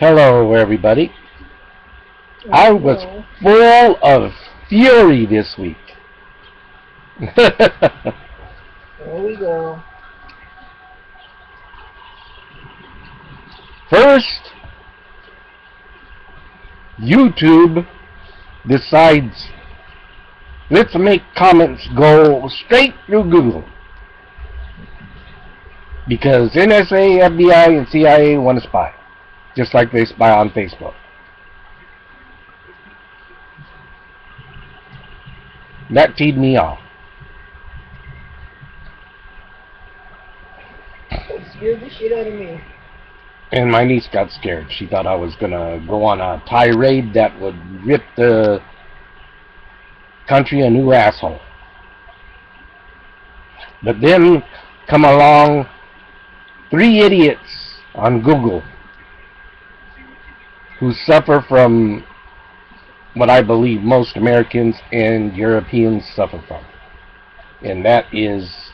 Hello, everybody. I was Hello. full of fury this week. There we go. First, YouTube decides, let's make comments go straight through Google. Because NSA, FBI, and CIA want to spy. Just like they spy on Facebook. That teed me off. It scared the shit out of me. And my niece got scared. She thought I was going to go on a tirade that would rip the country a new asshole. But then come along 3 idiots on Google who suffer from what I believe most Americans and Europeans suffer from. And that is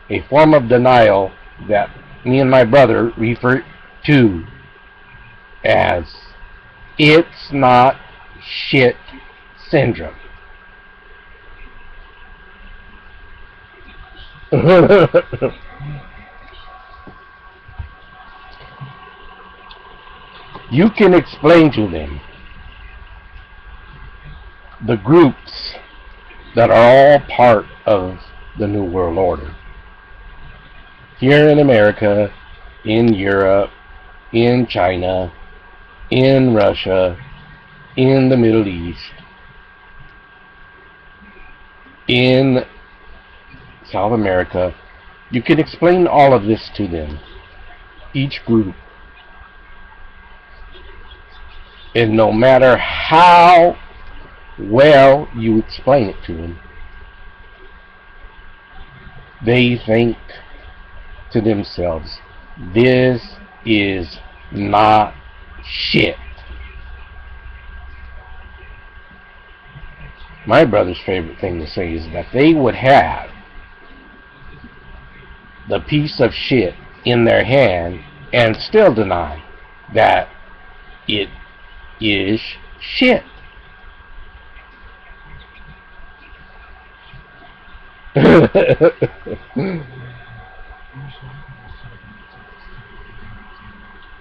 a form of denial that me and my brother refer to as it's not shit syndrome. You can explain to them the groups that are all part of the New World Order. Here in America, in Europe, in China, in Russia, in the Middle East, in South America. You can explain all of this to them, each group. And no matter how well you explain it to them, they think to themselves, this is not shit. My brother's favorite thing to say is that they would have the piece of shit in their hand and still deny that it is shit.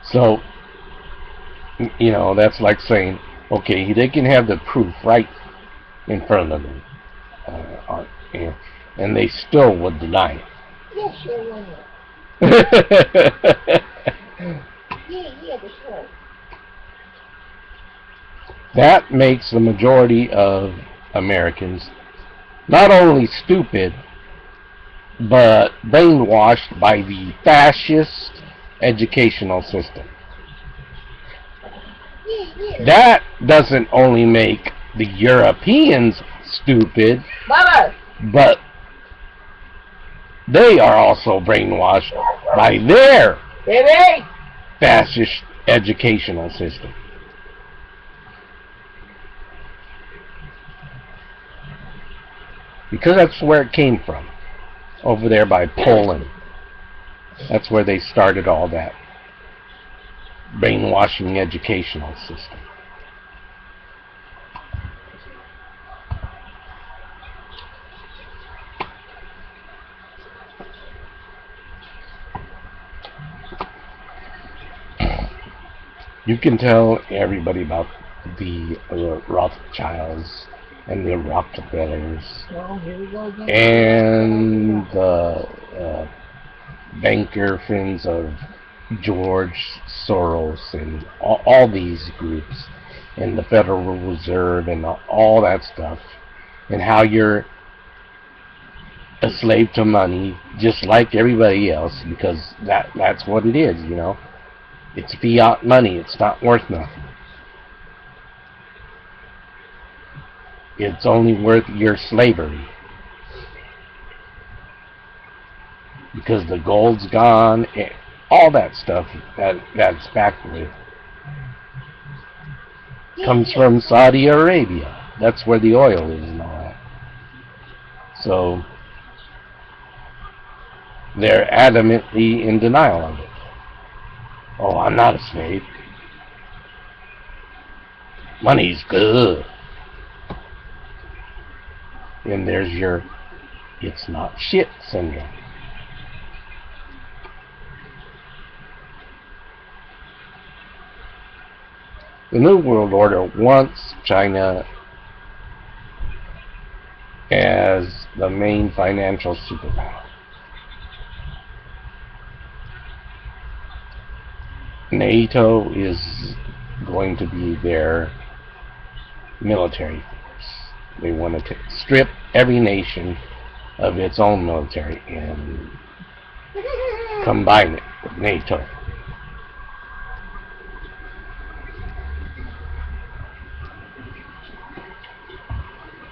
So, you know, that's like saying, okay, they can have the proof right in front of them, and they still would deny it. Yeah, sure, why not? Yeah, for sure. That makes the majority of Americans not only stupid, but brainwashed by the fascist educational system. That doesn't only make the Europeans stupid, but they are also brainwashed by their fascist educational system. Because that's where it came from, over there by Poland. That's where they started all that brainwashing educational system. You can tell everybody about the Rothschilds and the Rockefellers and the banker friends of George Soros and all these groups and the Federal Reserve and all that stuff, and how you're a slave to money just like everybody else, because that's what it is, you know. It's fiat money. It's not worth nothing. It's only worth your slavery. Because the gold's gone, and all that stuff that's backed with comes from Saudi Arabia. That's where the oil is and all that. So they're adamantly in denial of it. Oh, I'm not a slave. Money's good. And there's your it's not shit syndrome. The New World Order wants China as the main financial superpower. NATO is going to be their military force. They want to strip every nation of its own military and combine it with NATO.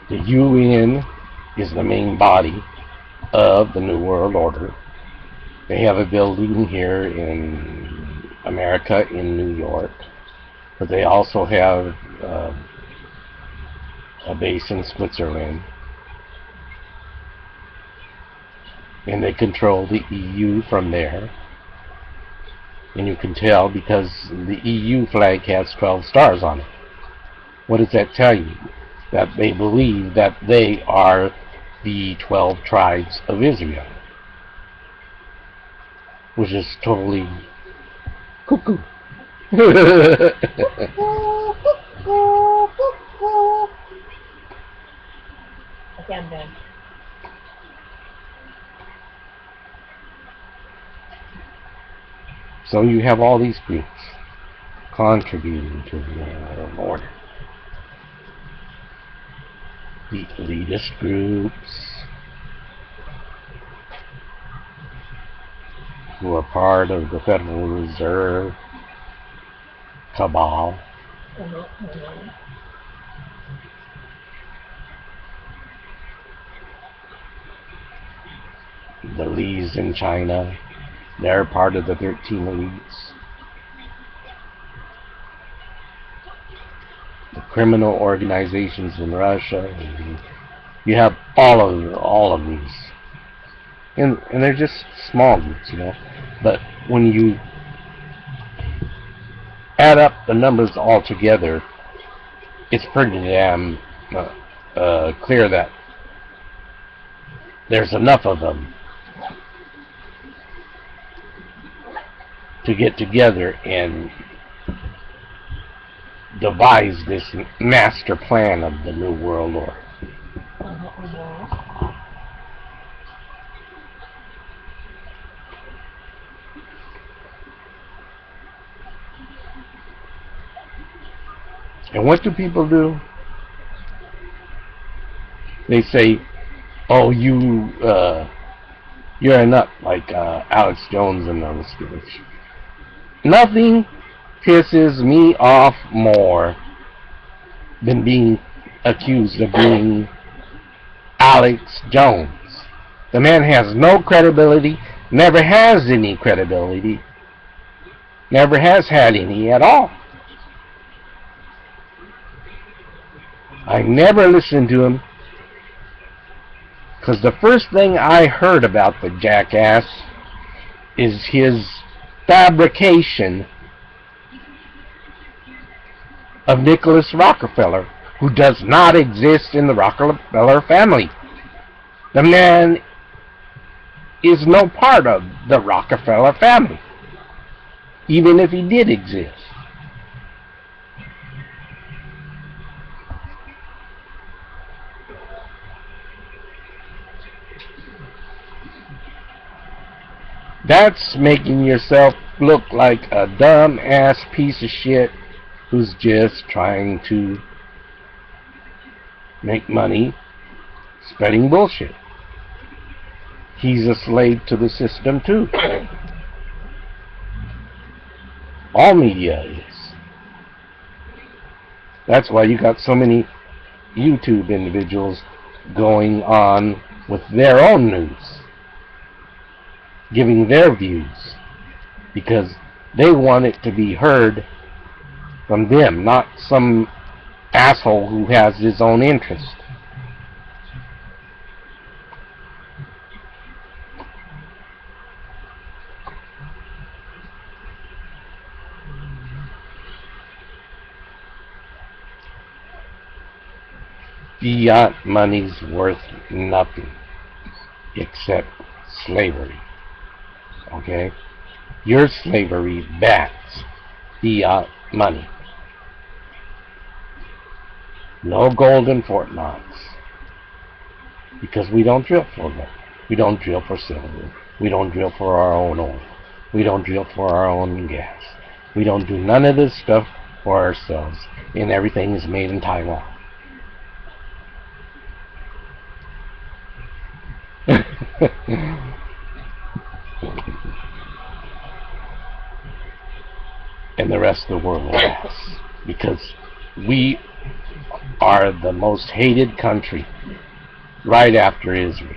The UN is the main body of the New World Order. They have a building here in America, in New York, but they also have a base in Switzerland. And they control the EU from there. And you can tell because the EU flag has 12 stars on it. What does that tell you? That they believe that they are the 12 tribes of Israel. Which is totally cuckoo. Okay, I'm done. So you have all these groups contributing to the order. The elitist groups who are part of the Federal Reserve cabal. The Lees in China, they're part of the 13 elites. The criminal organizations in Russia. You have all of these, and they're just small groups, you know. But when you add up the numbers all together, it's pretty damn clear that there's enough of them to get together and devise this master plan of the New World Order. And what do people do? They say, "Oh, you're a nut," like Alex Jones and those guys. Nothing pisses me off more than being accused of being Alex Jones. The man has no credibility, never has any credibility, never has had any at all. I never listened to him because the first thing I heard about the jackass is his fabrication of Nicholas Rockefeller, who does not exist in the Rockefeller family. The man is no part of the Rockefeller family, even if he did exist. That's making yourself look like a dumb-ass piece of shit who's just trying to make money spreading bullshit. He's a slave to the system too. All media is. That's why you got so many YouTube individuals going on with their own news, giving their views, because they want it to be heard from them, not some asshole who has his own interest. Fiat money's worth nothing except slavery. Okay? Your slavery backs fiat money. No gold in Fort Knox. Because we don't drill for gold. We don't drill for silver. We don't drill for our own oil. We don't drill for our own gas. We don't do none of this stuff for ourselves. And everything is made in Taiwan. And the rest of the world laughs. Because we are the most hated country right after Israel.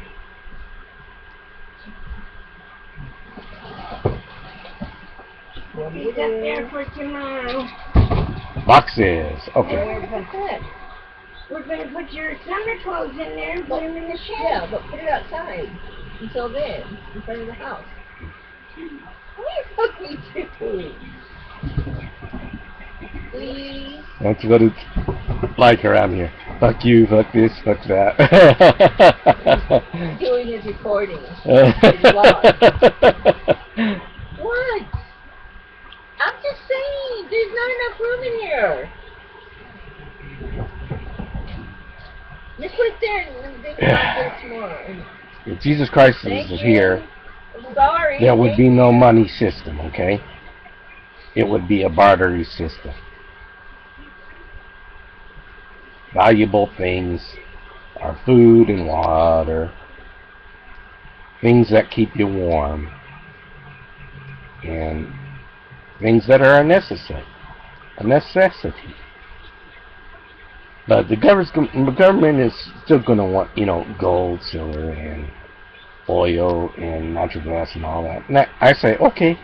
We'll be up there for tomorrow. Boxes. Okay. We're going to put your summer clothes in there and put them in the shed. Yeah, but put it outside until then, in front of the house. What are you fucking doing? Please. That's what it's like around here. Fuck you, fuck this, fuck that. He's doing his recording. His vlog. What? I'm just saying, there's not enough room in here. Just put it there and then I'll get it tomorrow. If Jesus Christ is here, sorry, there would be no money system, okay? It would be a bartering system. Valuable things are food and water, things that keep you warm, and things that are a necessity. But the government is still going to want, gold, silver, and oil, and natural gas, and all that. And I say, okay,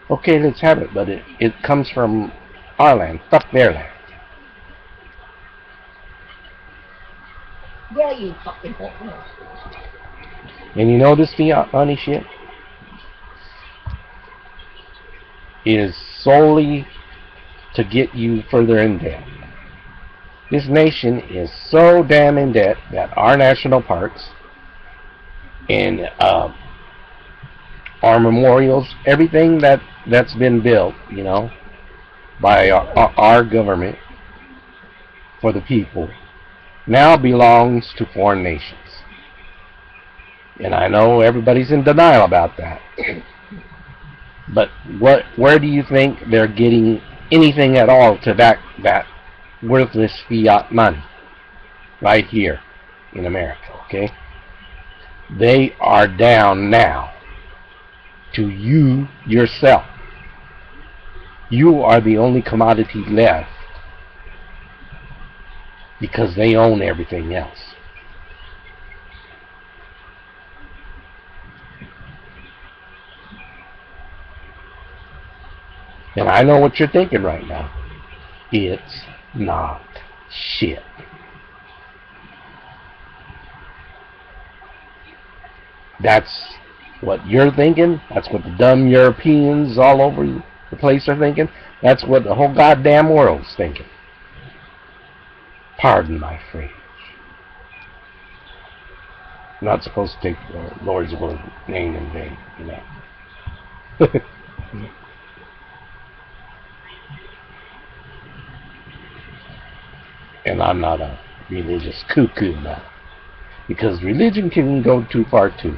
let's have it. But it comes from our land, fuck their land. Yeah, you fucking don't know. And you know this fiat money shit is solely to get you further in debt. This nation is so damn in debt that our national parks and our memorials, everything that's been built, by our government for the people, now belongs to foreign nations. And I know everybody's in denial about that. But where do you think they're getting anything at all to back that worthless fiat money? Right here in America, okay? They are down now to you yourself. You are the only commodity left because they own everything else. And I know what you're thinking right now. It's not shit. That's what you're thinking. That's what the dumb Europeans all over the place are thinking. That's what the whole goddamn world's thinking. Pardon my French. I'm not supposed to take the Lord's name in vain, And I'm not a religious cuckoo now. Because religion can go too far too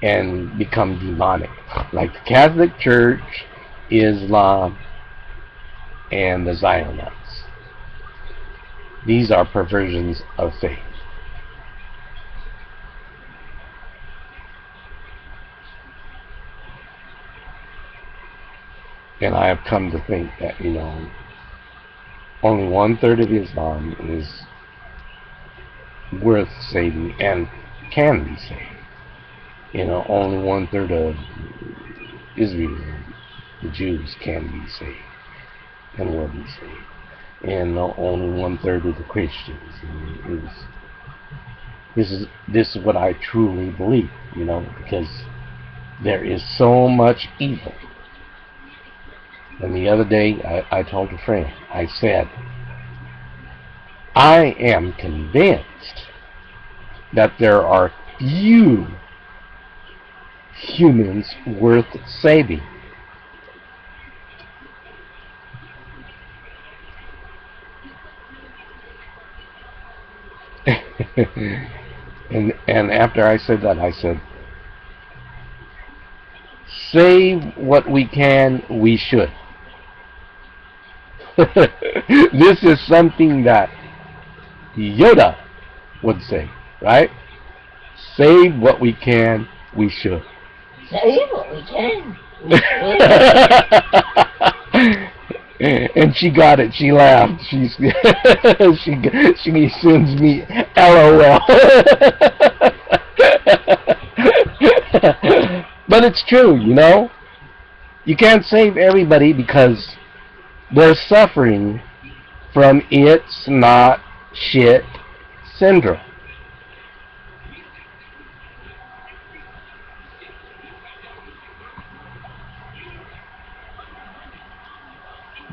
and become demonic. Like the Catholic Church, Islam, and the Zionites. These are perversions of faith. And I have come to think that, only 1/3 of Islam is worth saving and can be saved. Only 1/3 of Israel, the Jews, can be saved and will be saved. And only 1/3 of the Christians. This is what I truly believe, because there is so much evil. And the other day, I told a friend, I said, I am convinced that there are few humans worth saving. and after I said that, I said, save what we can, we should. This is something that Yoda would say, right? Save what we can, we should. Save what we can. And she got it. She laughed. She sends me LOL. But it's true, you know. You can't save everybody because they're suffering from it's not shit syndrome.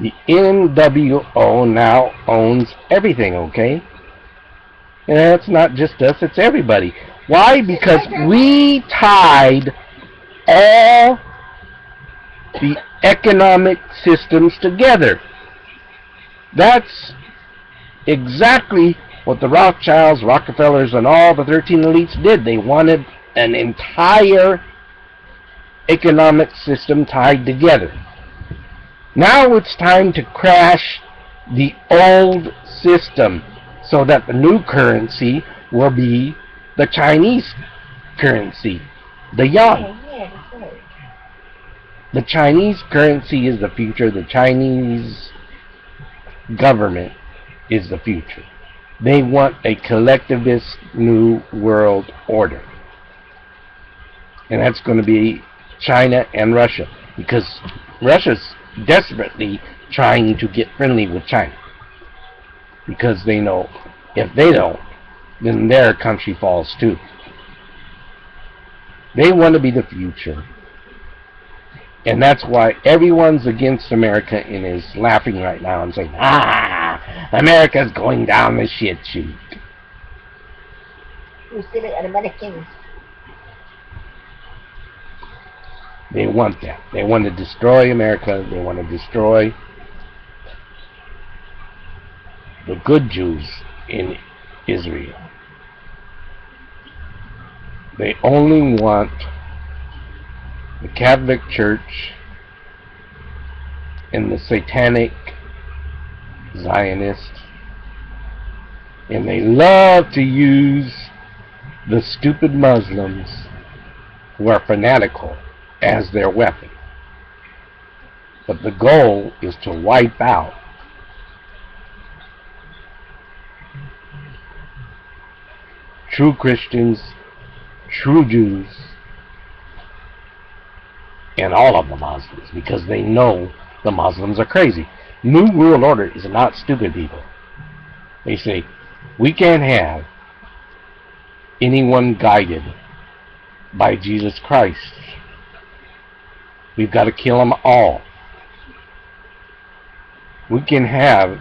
The NWO now owns everything, okay? And it's not just us, it's everybody. Why? Because we tied all the economic systems together. That's exactly what the Rothschilds, Rockefellers, and all the 13 elites did. They wanted an entire economic system tied together. Now it's time to crash the old system so that the new currency will be the Chinese currency, the yuan. The Chinese currency is the future. The Chinese government is the future. They want a collectivist new world order. And that's going to be China and Russia, because Russia's desperately trying to get friendly with China, because they know if they don't, then their country falls too. They want to be the future, and that's why everyone's against America and is laughing right now and saying, America's going down the shit chute. You silly Americans. They want that. They want to destroy America. They want to destroy the good Jews in Israel. They only want the Catholic Church and the satanic Zionists, and they love to use the stupid Muslims who are fanatical as their weapon. But the goal is to wipe out true Christians, true Jews, and all of the Muslims, because they know the Muslims are crazy. New World Order is not stupid people. They say, we can't have anyone guided by Jesus Christ. We've got to kill them all. We can have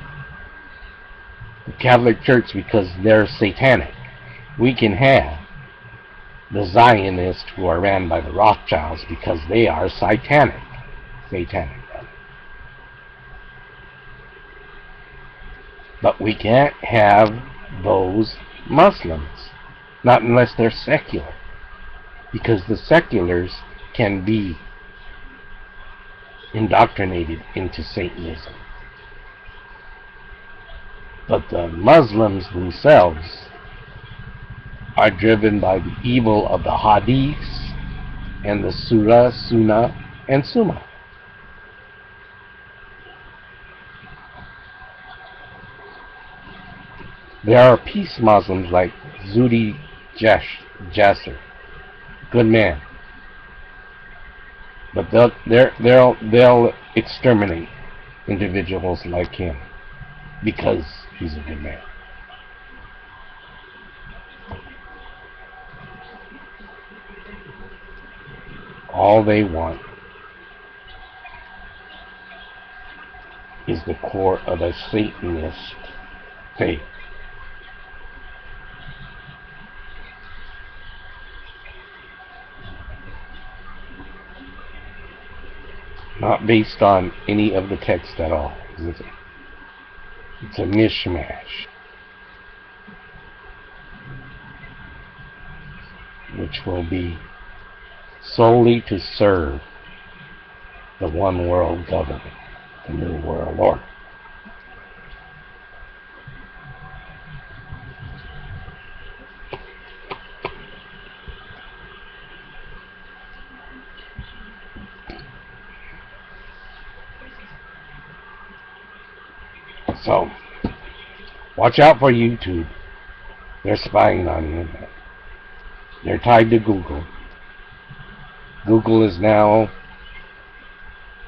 the Catholic Church because they're satanic. We can have the Zionists who are ran by the Rothschilds because they are satanic. But we can't have those Muslims, not unless they're secular, because the seculars can be indoctrinated into Satanism. But the Muslims themselves are driven by the evil of the Hadiths and the Surah, Sunnah, and Summa. There are peace Muslims like Zuhdi Jasser, good man. But they'll exterminate individuals like him because he's a good man. All they want is the core of a Satanist faith. not based on any of the text at all. It's a mishmash, which will be solely to serve the one world government, the New World Order. So, watch out for YouTube. They're spying on you. They're tied to Google. Google is now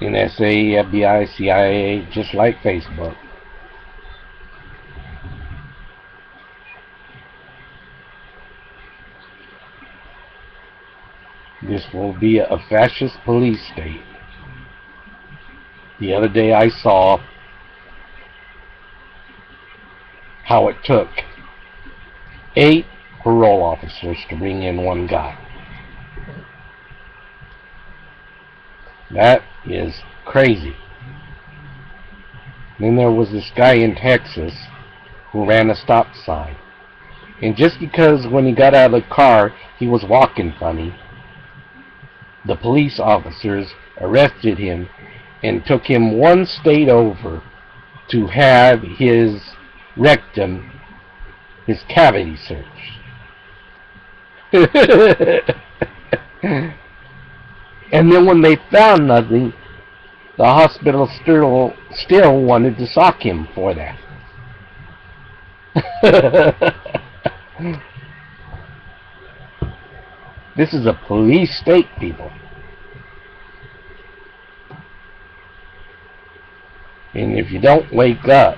NSA, FBI, CIA, just like Facebook. This will be a fascist police state. The other day I saw how it took 8 parole officers to bring in one guy. That is crazy. Then there was this guy in Texas who ran a stop sign. And just because when he got out of the car he was walking funny, the police officers arrested him and took him one state over to have his rectum, his cavity searched. And then when they found nothing, the hospital still wanted to sock him for that. This is a police state, people. And if you don't wake up,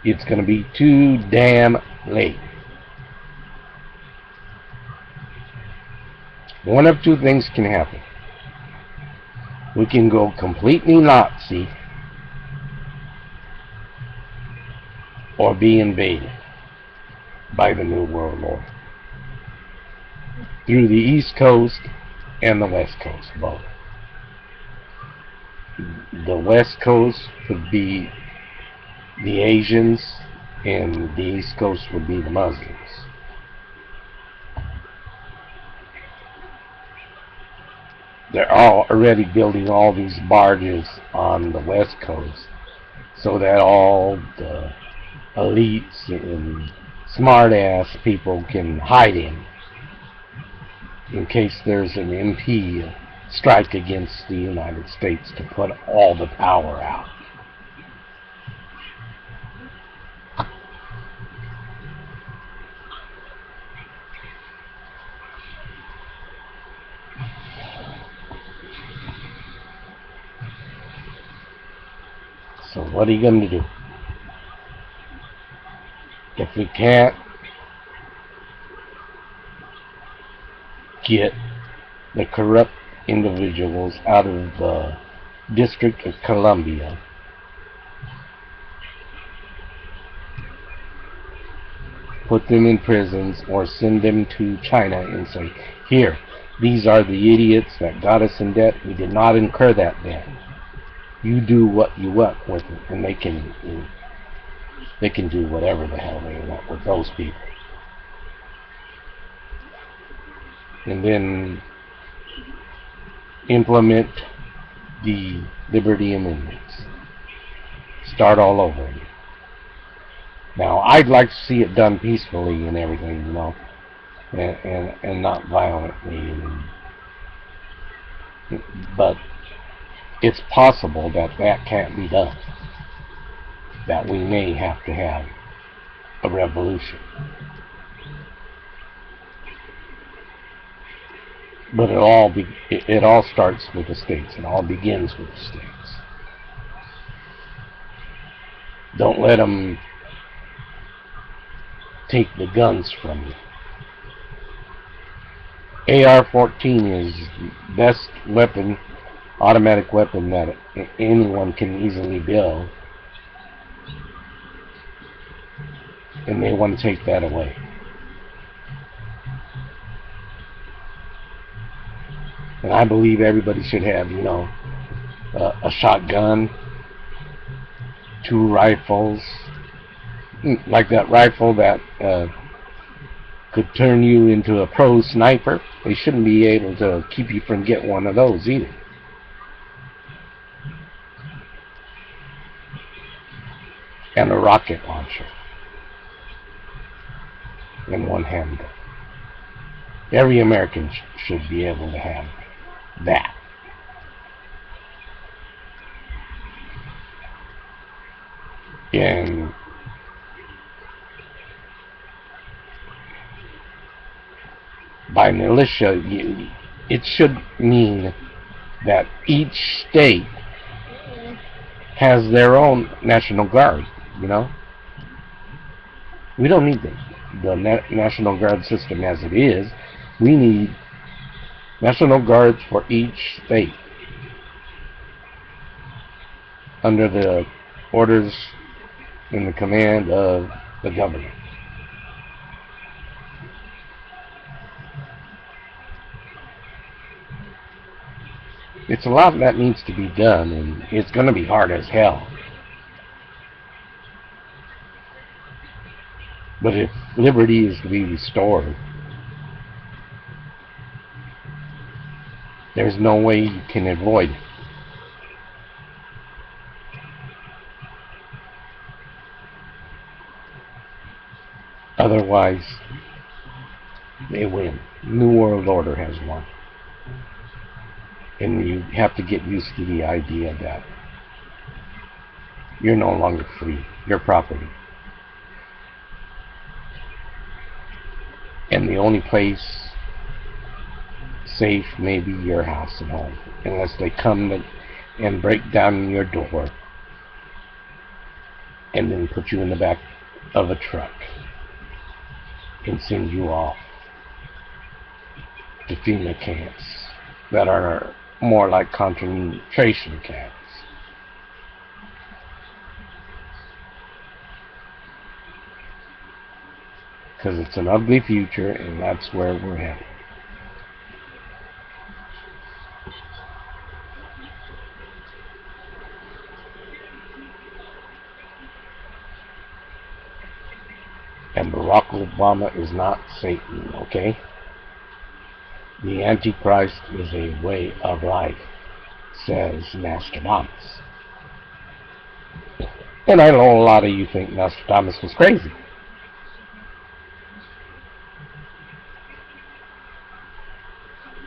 it's going to be too damn late. One of two things can happen. We can go completely Nazi or be invaded by the New World Order through the East Coast and the West Coast, both. The West Coast would be the Asians and the East Coast would be the Muslims. They're already building all these barges on the West Coast so that all the elites and smart-ass people can hide in case there's an MP strike against the United States to put all the power out. So what are you going to do? If we can't get the corrupt individuals out of the District of Columbia, put them in prisons or send them to China and say, here, these are the idiots that got us in debt. We did not incur that debt. You do what you want with it, and they can do whatever the hell they want with those people. And then implement the Liberty Amendments. Start all over again. Now, I'd like to see it done peacefully and everything, you know, and not violently. But it's possible that that can't be done. That we may have to have a revolution. But it all starts with the states. It all begins with the states. Don't let them take the guns from you. AR-14 is the best weapon, automatic weapon that anyone can easily build. And they want to take that away. And I believe everybody should have, a shotgun, 2 rifles, like that rifle that could turn you into a pro sniper. They shouldn't be able to keep you from getting one of those either. And a rocket launcher in one hand. Every American should be able to have that. And by militia, it should mean that each state has their own National Guard, We don't need the National Guard system as it is. We need National Guards for each state under the orders and the command of the governor. It's a lot that needs to be done, and it's going to be hard as hell. But if liberty is to be restored, there's no way you can avoid it. Otherwise, they win. New World Order has won. And you have to get used to the idea that you're no longer free. You're property. And the only place safe may be your house and home, unless they come and break down your door and then put you in the back of a truck and send you off to FEMA camps that are more like concentration camps. Because it's an ugly future, and that's where we're headed. And Barack Obama is not Satan, okay? The Antichrist is a way of life, says Nostradamus. And I know a lot of you think Nostradamus was crazy.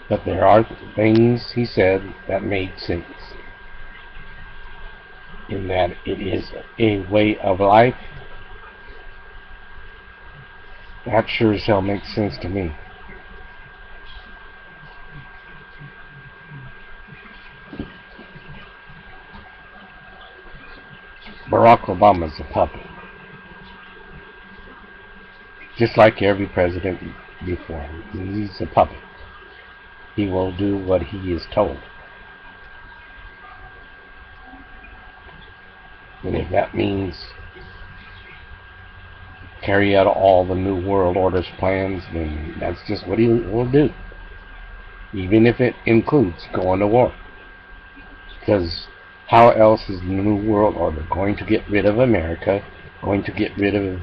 But there are things he said that made sense. In that it is a way of life. That sure as hell makes sense to me. Barack Obama is a puppet. Just like every president before him. He's a puppet. He will do what he is told. And if that means carry out all the New World Order's plans, then that's just what he will do. Even if it includes going to war. Because how else is the New World Order going to get rid of America, going to get rid of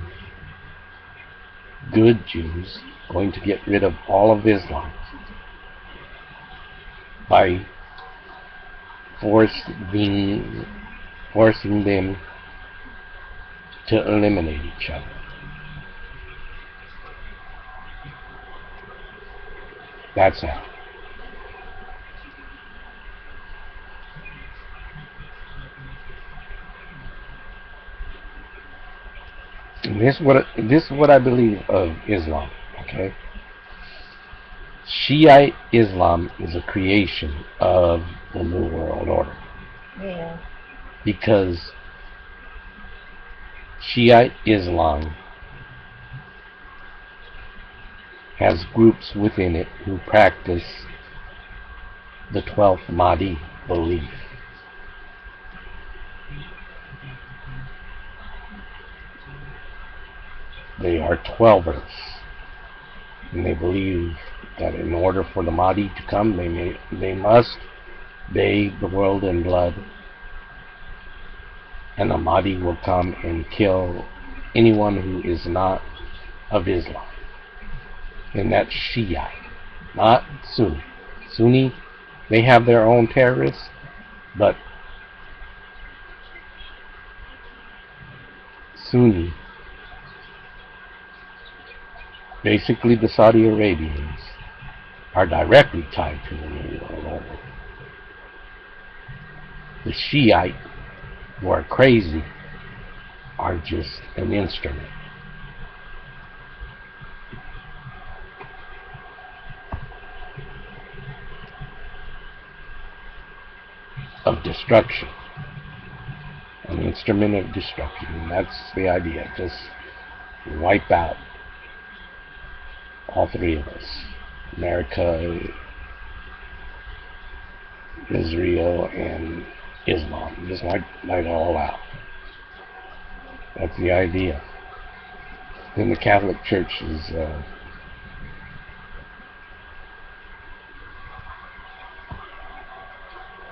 good Jews, going to get rid of all of Islam? By forcing them to eliminate each other. That's how. And this is what I believe of Islam, okay? Shiite Islam is a creation of the New World Order. Yeah. Because Shiite Islam has groups within it who practice the 12th Mahdi belief. They are 12ers, and they believe that in order for the Mahdi to come, they must bathe the world in blood, and the Mahdi will come and kill anyone who is not of Islam. And that's Shiite, not Sunni. Sunni, they have their own terrorists, but Sunni, basically the Saudi Arabians, are directly tied to the New World Order. The Shiite, who are crazy, are just an instrument. Of destruction. An instrument of destruction. And that's the idea. Just wipe out all three of us. America, Israel, and Islam. Just wipe it all out. That's the idea. Then the Catholic Church is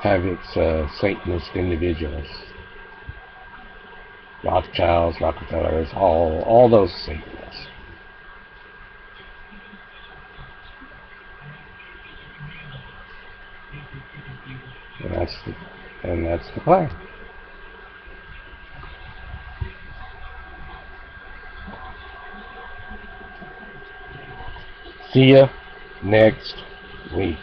have its Satanist individuals. Rothschilds, Rockefellers, all those Satanists. And that's the plan. See ya next week.